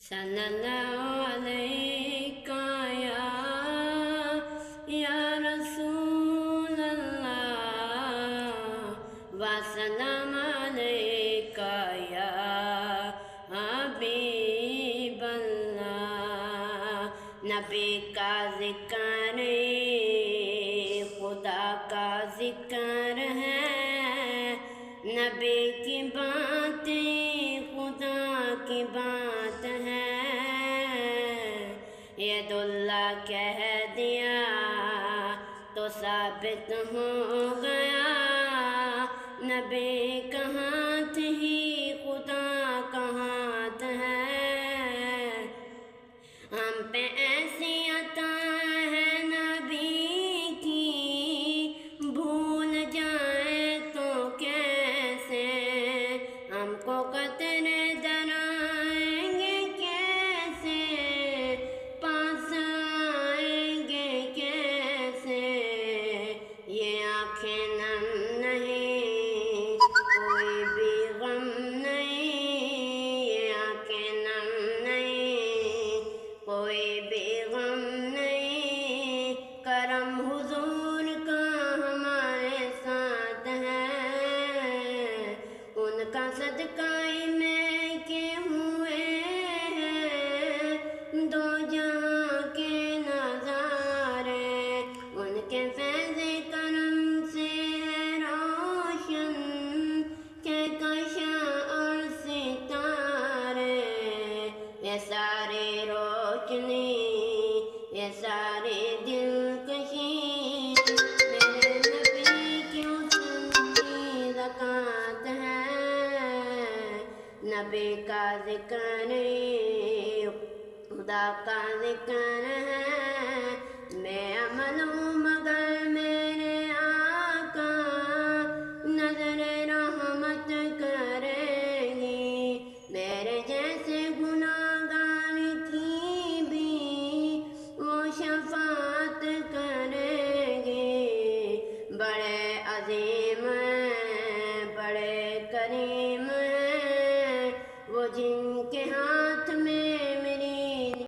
صلی اللہ علیہ یا رسول اللہ وسلام علیک یا حبیب اللہ۔ نبی کا ذکر خدا کا ذکر ہے، نبی کی باتیں خدا کی بات ہے، ید اللہ کہہ دیا تو ثابت ہو گیا، نبی کا ہاتھ ہی خدا کا ہاتھ ہے۔ ہم پہ ایسی عطا ہے نبی کی، بھول جائے تو کیسے، ہم کو قطرے درائیں گے کیسے، پاس آئیں گے کیسے، یہ آنکھیں نم نہیں کوئی بھی غم نہیں، یہ آنکھیں نم نہیں کوئی بھی غم نہیں، کرم حضور کا ہمارے ساتھ ہے، ان کا صدقہ میں کے ہوئے ہیں دو جہاں کے نظارے، ان کے فیض کرم سے ہے روشن کہکشاں اور ستارے، یہ ساری روشنی یہ ساری دلکشی میرے نبی کی حسن کی زکوٰۃ ہے۔ نبی کا ذکر خدا کا ذکر ہے، میں عمل ہوں مگر میرے آقا نظر رحمت کریں گی، میرے جیسے گناہگار کی بھی وہ شفاعت کریں گی، بڑے عظیم ہیں بڑے کریم